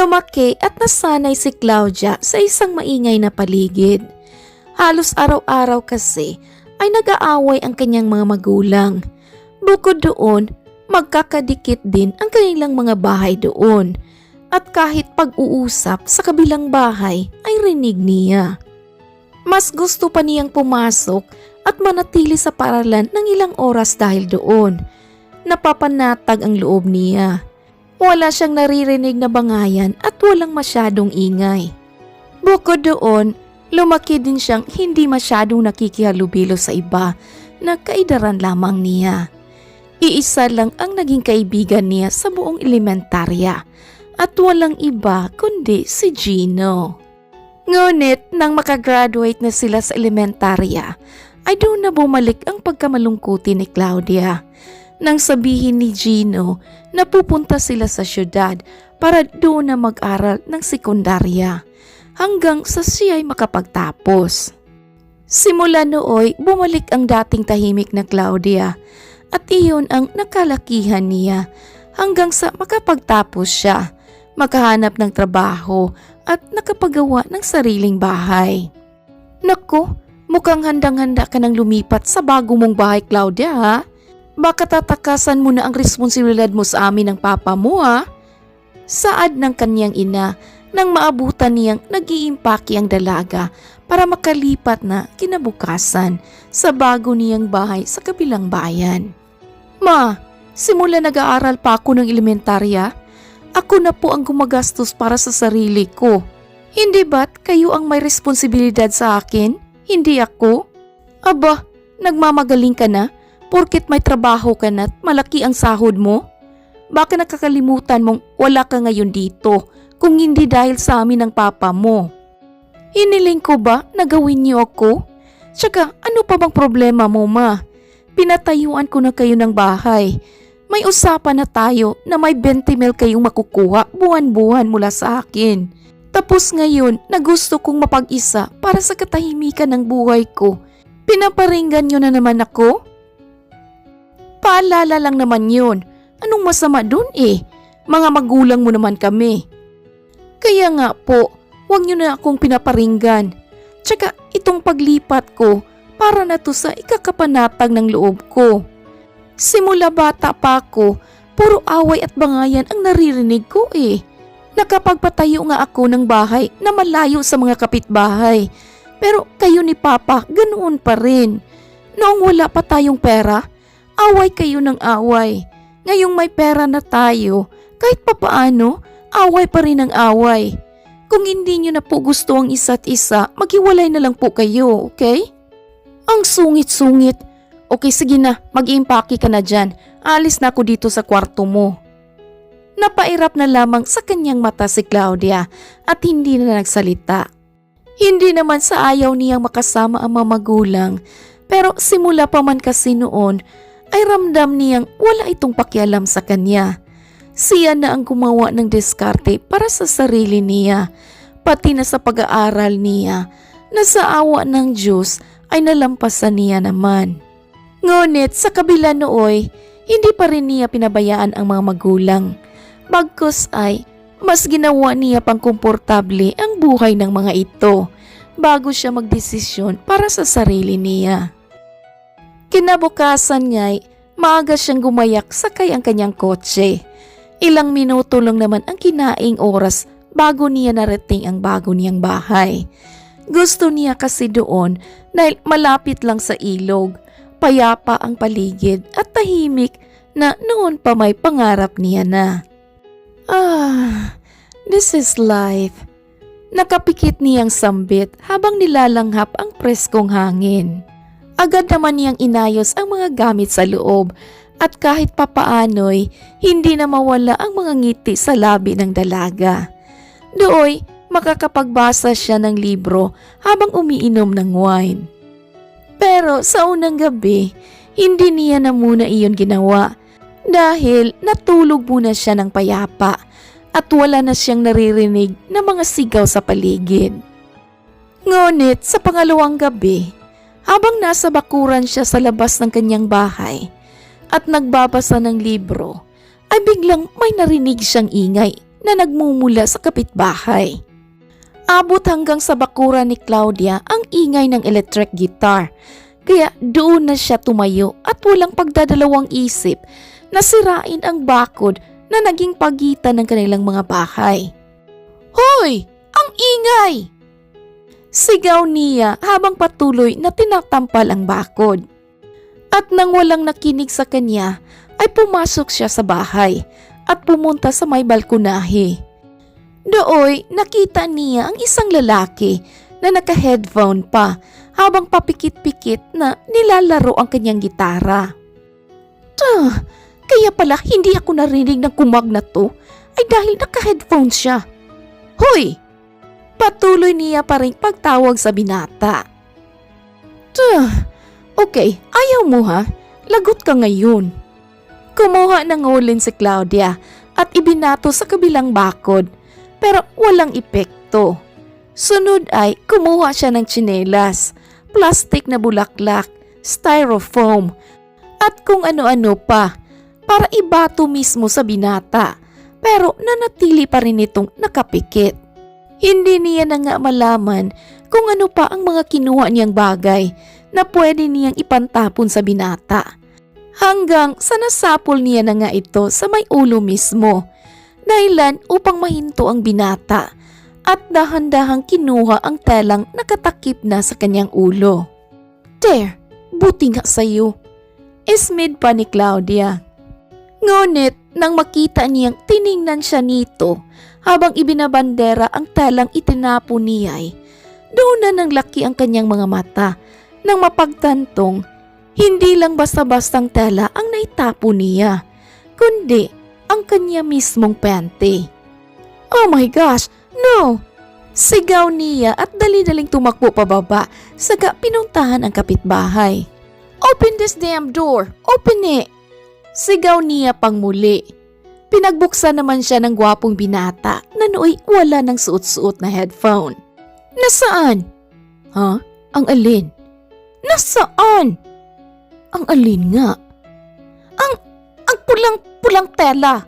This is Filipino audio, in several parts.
Lumaki at nasanay si Claudia sa isang maingay na paligid. Halos araw-araw kasi ay nag-aaway ang kanyang mga magulang. Bukod doon, magkakadikit din ang kanilang mga bahay doon. At kahit pag-uusap sa kabilang bahay ay rinig niya. Mas gusto pa niyang pumasok at manatili sa paaralan ng ilang oras dahil doon. Napapanatag ang loob niya. Wala siyang naririnig na bangayan at walang masyadong ingay. Bukod doon, lumaki din siyang hindi masyadong nakikihalubilo sa iba na kaidaran lamang niya. Iisa lang ang naging kaibigan niya sa buong elementarya at walang iba kundi si Gino. Ngunit nang makagraduate na sila sa elementarya, ay doon na bumalik ang pagkamalungkuti ni Claudia. Nang sabihin ni Gino na pupunta sila sa syudad para doon na mag-aral ng sekundarya hanggang sa siya ay makapagtapos. Simula nooy bumalik ang dating tahimik na Claudia at iyon ang nakalakihan niya hanggang sa makapagtapos siya, makahanap ng trabaho at nakapagawa ng sariling bahay. Naku, mukhang handang-handa ka nang lumipat sa bago mong bahay, Claudia, ha? Baka tatakasan mo na ang responsibilidad mo sa amin ng papa mo, ha? Saad ng kanyang ina nang maabutan niyang nag-iimpake ang dalaga para makalipat na kinabukasan sa bago niyang bahay sa kabilang bayan. Ma, simula nag-aaral pa ako ng elementarya, ako na po ang gumagastos para sa sarili ko. Hindi ba't kayo ang may responsibilidad sa akin? Hindi ako? Aba, nagmamagaling ka na? Porket may trabaho ka na at malaki ang sahod mo? Baka nakakalimutan mong wala ka ngayon dito kung hindi dahil sa amin ng papa mo. Hiniling ko ba na gawin niyo ako? Tsaka ano pa bang problema mo, ma? Pinatayuan ko na kayo ng bahay. May usapan na tayo na may 20 mil kayong makukuha buwan-buwan mula sa akin. Tapos ngayon na gusto kong mapag-isa para sa katahimikan ng buhay ko. Pinaparinggan niyo na naman ako? Paalala lang naman yun. Anong masama dun eh? Mga magulang mo naman kami. Kaya nga po, huwag niyo na akong pinaparinggan. Tsaka itong paglipat ko para na to sa ikakapanatag ng loob ko. Simula bata pa ako, puro away at bangayan ang naririnig ko eh. Nakapagpatayo nga ako ng bahay na malayo sa mga kapitbahay. Pero kayo ni Papa, ganoon pa rin. Noong wala pa tayong pera, away kayo ng away. Ngayong may pera na tayo, kahit papaano, away pa rin ang away. Kung hindi nyo na po gusto ang isa't isa, maghiwalay na lang po kayo, okay? Ang sungit-sungit. Okay, sige na, mag-iimpake ka na dyan. Alis na ako dito sa kwarto mo. Napairap na lamang sa kanyang mata si Claudia at hindi na nagsalita. Hindi naman sa ayaw niyang makasama ang mga magulang, pero simula pa man kasi noon ay ramdam niyang wala itong pakialam sa kanya. Siya na ang gumawa ng diskarte para sa sarili niya, pati na sa pag-aaral niya na sa awa ng Diyos ay nalampasan niya naman. Ngunit sa kabila nooy, hindi pa rin niya pinabayaan ang mga magulang. Bagkus ay mas ginawa niya pang komportable ang buhay ng mga ito bago siya magdesisyon para sa sarili niya. Kinabukasan niya'y maaga siyang gumayak sakay ang kanyang kotse. Ilang minuto lang naman ang kinaing oras bago niya narating ang bago niyang bahay. Gusto niya kasi doon dahil malapit lang sa ilog, payapa ang paligid at tahimik na noon pa may pangarap niya na. This is life. Nakapikit niyang sambit habang nilalanghap ang preskong hangin. Agad naman niyang inayos ang mga gamit sa loob at kahit papaano'y hindi na mawala ang mga ngiti sa labi ng dalaga. Dooy, makakapagbasa siya ng libro habang umiinom ng wine. Pero sa unang gabi, hindi niya na muna iyon ginawa dahil natulog muna siya ng payapa at wala na siyang naririnig na mga sigaw sa paligid. Ngunit sa pangalawang gabi, habang nasa bakuran siya sa labas ng kanyang bahay at nagbabasa ng libro, ay biglang may narinig siyang ingay na nagmumula sa kapitbahay. Abot hanggang sa bakuran ni Claudia ang ingay ng electric guitar, kaya doon na siya tumayo at walang pagdadalawang isip na sirain ang bakod na naging pagitan ng kanilang mga bahay. "Hoy! Ang ingay!" Sigaw niya habang patuloy na tinatampal ang bakod. At nang walang nakinig sa kanya, ay pumasok siya sa bahay at pumunta sa may balkonahe. Dooy nakita niya ang isang lalaki na naka-headphone pa habang papikit-pikit na nilalaro ang kanyang gitara. Kaya pala hindi ako narinig ng kumag na to ay dahil naka-headphone siya. "Hoy!" Patuloy niya pa rin pagtawag sa binata. Okay, ayaw mo ha? Lagot ka ngayon. Kumuha ng ngulin si Claudia at ibinato sa kabilang bakod pero walang epekto. Sunod ay kumuha siya ng tsinelas, plastic na bulaklak, styrofoam at kung ano-ano pa para ibato mismo sa binata pero nanatili pa rin itong nakapikit. Hindi niya na nga malaman kung ano pa ang mga kinuha niyang bagay na pwede niyang ipantapon sa binata. Hanggang sa nasapol niya na nga ito sa may ulo mismo, dahilan upang mahinto ang binata at dahan-dahang kinuha ang telang nakatakip na sa kanyang ulo. "There, buti nga sa'yo," ismid pa ni Claudia. Ngunit nang makita niyang tiningnan siya nito habang ibinabandera ang telang itinapon niya ay doon na nang laki ang kanyang mga mata nang mapagtantong hindi lang basta-bastang tela ang naitapon niya, kundi ang kanya mismong pente. "Oh my gosh, no!" Sigaw niya at dali-daling tumakbo pababa saga pinuntahan ang kapitbahay. "Open this damn door! Open it!" Sigaw niya pang muli. Pinagbuksan naman siya ng gwapong binata na nooy wala ng suot-suot na headphone. "Nasaan?" "Ha? Ang alin?" "Nasaan?" "Ang alin nga?" Ang pulang tela."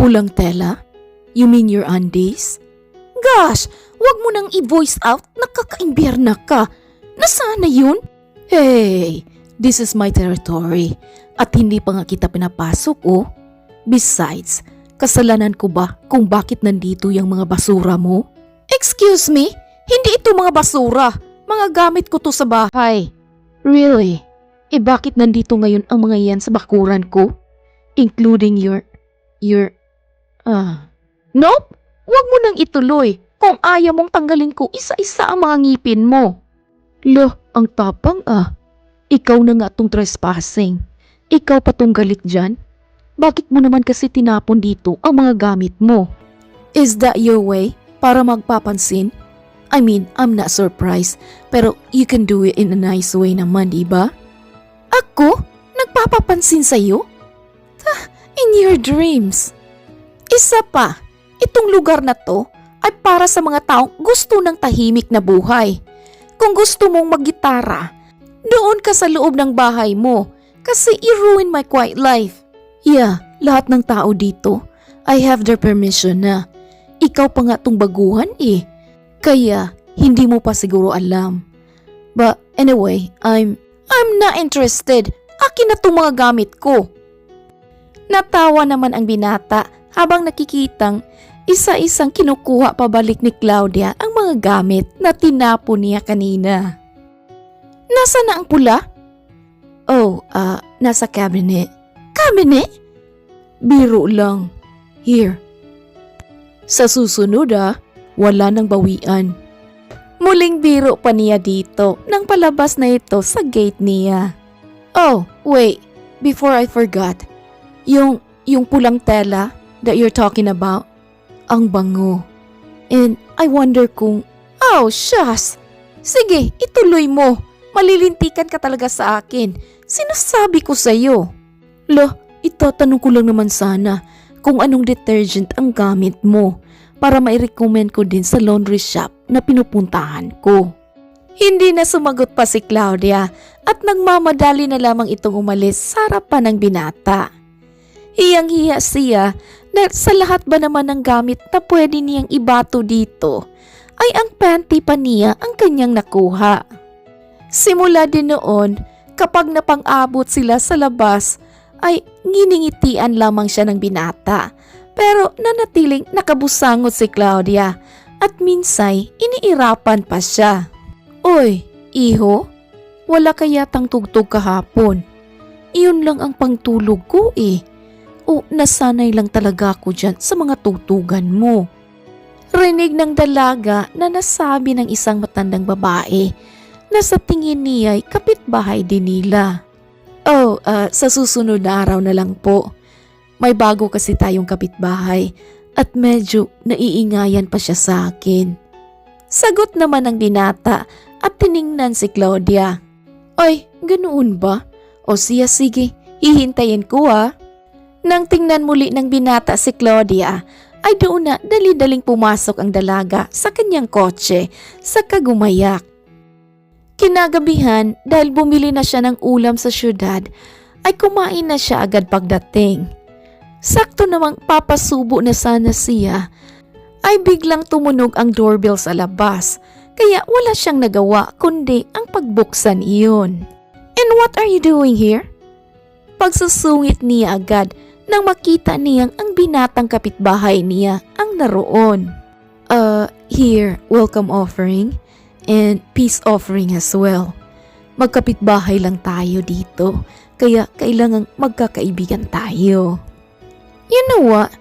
"Pulang tela? You mean your undies?" "Gosh, wag mo nang i-voice out, nakakaimbierna ka. Nasaan na yun?" "Hey, this is my territory at hindi pa nga kita pinapasok oh. Besides, kasalanan ko ba kung bakit nandito yung mga basura mo?" "Excuse me? Hindi ito mga basura. Mga gamit ko to sa bahay." "Really? Bakit nandito ngayon ang mga yan sa bakuran ko? Including your... Nope! Huwag mo nang ituloy kung ayaw mong tanggalin ko isa-isa ang mga ngipin mo." "Loh, ang tapang ah. Ikaw na nga tong trespassing. Ikaw pa tong galit dyan? Bakit mo naman kasi tinapon dito ang mga gamit mo? Is that your way para magpapansin? I mean, I'm not surprised, pero you can do it in a nice way naman, diba?" "Ako? Nagpapapansin sa'yo? In your dreams." Isa pa, itong lugar na to ay para sa mga taong gusto ng tahimik na buhay. Kung gusto mong maggitara, doon ka sa loob ng bahay mo kasi i-ruin my quiet life. Yeah, lahat ng tao dito, I have their permission na. Ikaw pa nga tong baguhan eh. Kaya hindi mo pa siguro alam. But anyway, I'm not interested. Akin na tong mga gamit ko." Natawa naman ang binata habang nakikitang isa-isang kinukuha pabalik ni Claudia ang mga gamit na tinapon niya kanina. "Nasaan na ang pula?" "Oh, nasa cabinet." "Cabinet?" "Biro lang. Here. Sa susunod wala nang bawian." Muling biro pa niya dito nang palabas na ito sa gate niya. "Oh, wait. Before I forgot. Yung pulang tela that you're talking about, ang bango. And I wonder kung..." "Oh, shush! Sige, ituloy mo. Malilintikan ka talaga sa akin. Sinasabi ko sa'yo." "Loh, itatanong ko lang naman sana kung anong detergent ang gamit mo para mai-recommend ko din sa laundry shop na pinupuntahan ko." Hindi na sumagot pa si Claudia at nagmamadali na lamang itong umalis sa harapan ng binata. Hiyang-hiya siya dahil sa lahat ba naman ng gamit na pwede niyang ibato dito ay ang panty pa niya ang kanyang nakuha. Simula din noon, kapag napang-abot sila sa labas ay nginingitian lamang siya ng binata. Pero nanatiling nakabusangot si Claudia at minsay iniirapan pa siya. Oy, iho, wala kayatang tugtog kahapon. Iyon lang ang pangtulog ko eh. O nasanay lang talaga ako dyan sa mga tutugan mo. Rinig ng dalaga na nasabi ng isang matandang babae na sa tingin niya ay kapitbahay din nila. Oh, sa susunod na araw na lang po. May bago kasi tayong kapitbahay at medyo naiingayan pa siya sa akin. Sagot naman ng binata at tiningnan si Claudia. Ay, ganoon ba? O siya sige, hihintayin ko ha. Nang tingnan muli ng binata si Claudia, ay doon na dali-daling pumasok ang dalaga sa kanyang kotse sa kagumayak. Kinagabihan dahil bumili na siya ng ulam sa syudad, ay kumain na siya agad pagdating. Sakto namang papasubo na sana siya, ay biglang tumunog ang doorbell sa labas, kaya wala siyang nagawa kundi ang pagbuksan iyon. And what are you doing here? Pagsusungit niya agad nang makita niyang ang binatang kapitbahay niya ang naroon. Here, welcome offering and peace offering as well. Magkapitbahay lang tayo dito, kaya kailangang magkakaibigan tayo. You know what?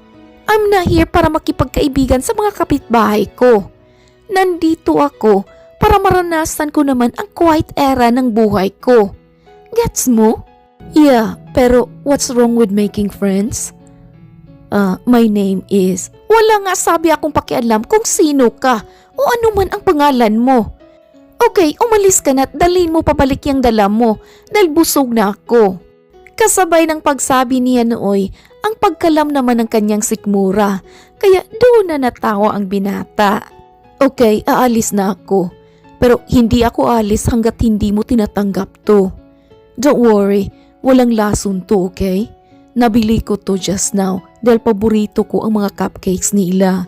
I'm not here para makipagkaibigan sa mga kapitbahay ko. Nandito ako para maranasan ko naman ang quiet era ng buhay ko. Gets mo? Yeah, pero what's wrong with making friends? My name is... Wala nga sabi akong pakialam kung sino ka o ano man ang pangalan mo. Okay, umalis ka na at dalhin mo pabalik yung dala mo dahil busog na ako. Kasabay ng pagsabi niya nooy, ang pagkalam naman ng kanyang sikmura, kaya doon na natawa ang binata. Okay, aalis na ako. Pero hindi ako alis hanggat hindi mo tinatanggap to. Don't worry, walang lason to, okay? Nabili ko to just now dahil paborito ko ang mga cupcakes nila.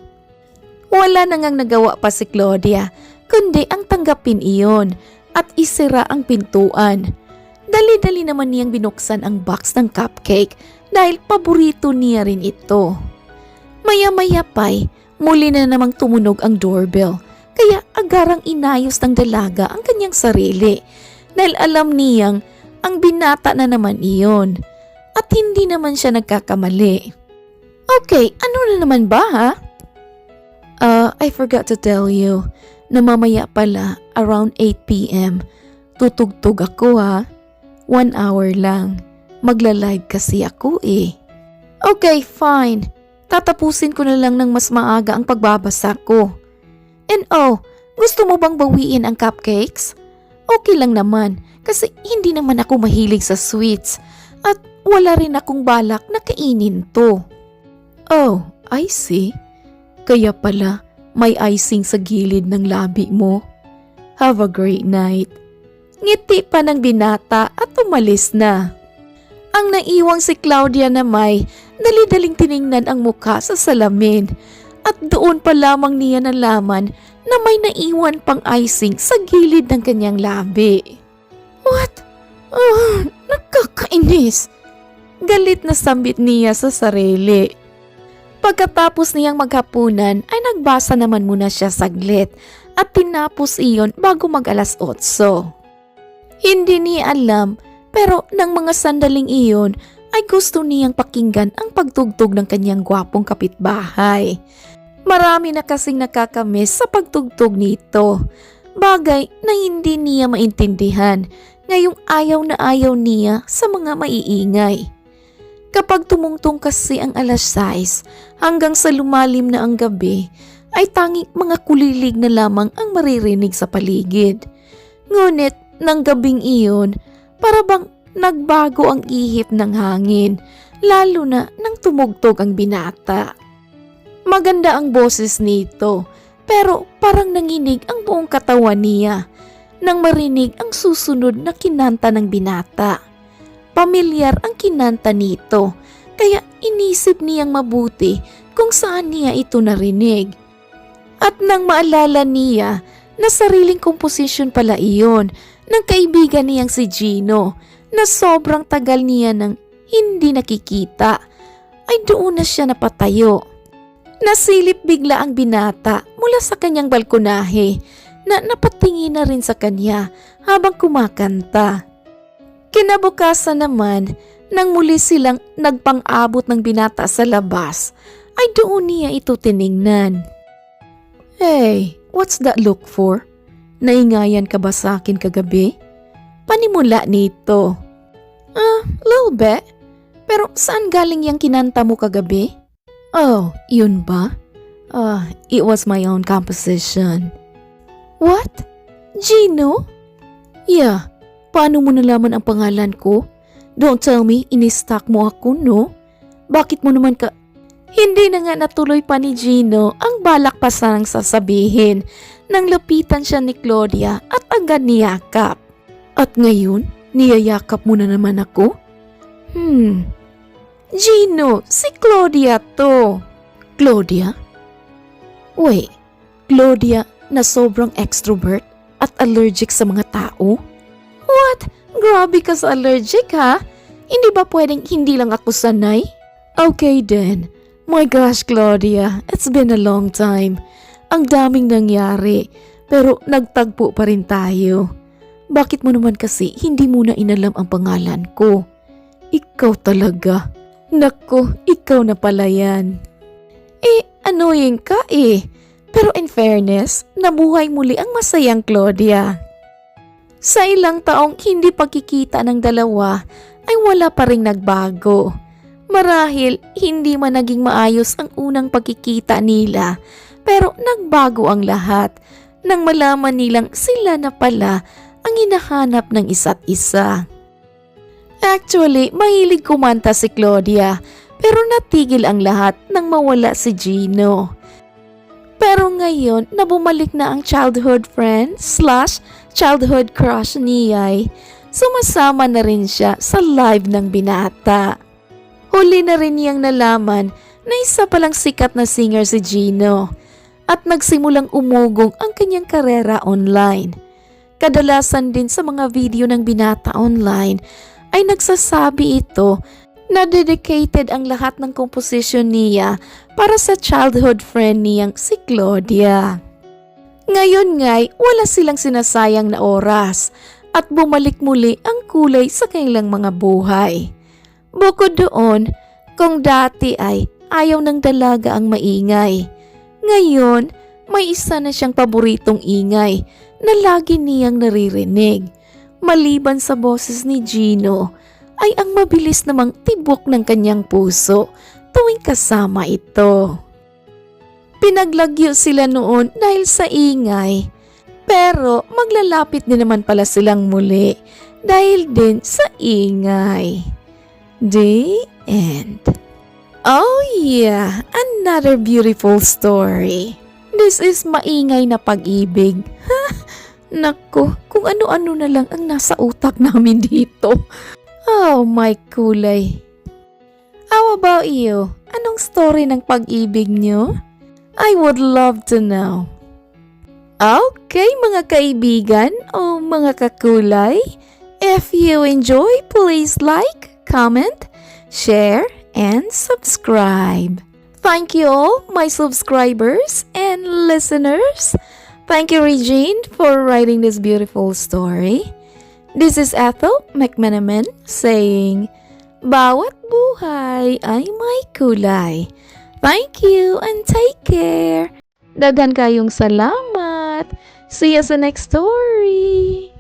Wala nang nagawa pa si Claudia, kundi ang tanggapin iyon at isira ang pintuan. Dali-dali naman niyang binuksan ang box ng cupcake dahil paborito niya rin ito. Maya-maya pa'y muli na namang tumunog ang doorbell, kaya agarang inayos ng dalaga ang kanyang sarili dahil alam niyang ang binata na naman iyon at hindi naman siya nagkakamali. Okay, ano na naman ba ha? I forgot to tell you na mamaya pala around 8 p.m. tutugtog ako ha. 1 hour lang. Magla-live kasi ako eh. Okay, fine. Tatapusin ko na lang ng mas maaga ang pagbabasa ko. And gusto mo bang bawiin ang cupcakes? Okay lang naman kasi hindi naman ako mahilig sa sweets at wala rin akong balak na kainin to. Oh, I see. Kaya pala may icing sa gilid ng labi mo. Have a great night. Ngiti pa ng binata at umalis na. Ang naiwang si Claudia na may dali-daling tiningnan ang mukha sa salamin at doon pa lamang niya nalaman na may naiwan pang icing sa gilid ng kanyang labi. What? Nakakainis. Galit na sambit niya sa sarili. Pagkatapos niyang maghapunan ay nagbasa naman muna siya saglit at tinapos iyon bago mag-alas 8. Hindi niya alam pero nang mga sandaling iyon ay gusto niyang pakinggan ang pagtugtog ng kanyang gwapong kapitbahay. Marami na kasing nakakamiss sa pagtugtog nito, bagay na hindi niya maintindihan ngayong ayaw niya sa mga maiingay. Kapag tumungtong kasi ang alas 6 hanggang sa lumalim na ang gabi, ay tanging mga kulilig na lamang ang maririnig sa paligid. Ngunit nang gabing iyon, para bang nagbago ang ihip ng hangin, lalo na nang tumugtog ang binata. Maganda ang boses nito, pero parang nanginig ang buong katawan niya nang marinig ang susunod na kinanta ng binata. Pamilyar ang kinanta nito, Kaya inisip niyang mabuti kung saan niya ito narinig. At nang maalala niya na sariling komposisyon pala iyon ng kaibigan niyang si Gino na sobrang tagal niya nang hindi nakikita, ay doon na siya napatayo. Nasilip bigla ang binata mula sa kanyang balkonahe na napatingin na rin sa kanya habang kumakanta. Kinabukasan naman, nang muli silang nagpang-abot ng binata sa labas, ay doon niya ito tiningnan. Hey, what's that look for? Naingayan ka ba sa akin kagabi? Panimula nito. Little bit. Pero saan galing yung kinanta mo kagabi? Oh, yun ba? It was my own composition. What? Gino? Yeah, paano mo nalaman ang pangalan ko? Don't tell me in-stalk mo ako, no? Bakit mo naman ka... Hindi na nga natuloy pa ni Gino ang balak pa sanang sasabihin nang lapitan siya ni Claudia at agad niyakap. At ngayon, niyayakap mo na naman ako? Gino, si Claudia to. Claudia? Wait, Claudia na sobrang extrovert at allergic sa mga tao? What? Grabe ka sa allergic ha? Hindi ba pwedeng hindi lang ako sanay? Okay then. My gosh Claudia, it's been a long time. Ang daming nangyari, pero nagtagpo pa rin tayo. Bakit mo naman kasi hindi mo na inalam ang pangalan ko? Ikaw talaga. Naku, ikaw na pala yan. Annoying ka eh. Pero in fairness, nabuhay muli ang masayang Claudia. Sa ilang taong hindi pagkikita ng dalawa ay wala pa ring nagbago. Marahil hindi man naging maayos ang unang pagkikita nila, pero nagbago ang lahat nang malaman nilang sila na pala ang hinahanap ng isa't isa. Actually, mahilig kumanta si Claudia pero natigil ang lahat nang mawala si Gino. Pero ngayon na bumalik na ang childhood friend / childhood crush ni Yay, sumasama na rin siya sa live ng binata. Huli na rin niyang nalaman na isa palang sikat na singer si Gino at nagsimulang umugong ang kanyang karera online. Kadalasan din sa mga video ng binata online ay nagsasabi ito na dedicated ang lahat ng komposisyon niya para sa childhood friend niyang si Claudia. Ngayon nga'y wala silang sinasayang na oras at bumalik muli ang kulay sa kanilang mga buhay. Bukod doon, kung dati ay ayaw ng dalaga ang maingay, ngayon may isa na siyang paboritong ingay na lagi niyang naririnig. Maliban sa boses ni Gino, ay ang mabilis namang tibok ng kanyang puso tuwing kasama ito. Pinaglagyo sila noon dahil sa ingay, pero maglalapit din naman pala silang muli dahil din sa ingay. The end. Oh yeah, another beautiful story. This is maingay na pag-ibig. Naku, kung ano-ano na lang ang nasa utak namin dito. Oh my kulay. How about you? Anong story ng pag-ibig nyo? I would love to know. Okay mga kaibigan o mga kakulay, if you enjoy, please like, comment, share, and subscribe. Thank you all my subscribers and listeners. Thank you Regine for writing this beautiful story. This is Ethel McManaman saying, bawat buhay ay may kulay. Thank you and take care. Daghan kayong salamat. See you sa next story.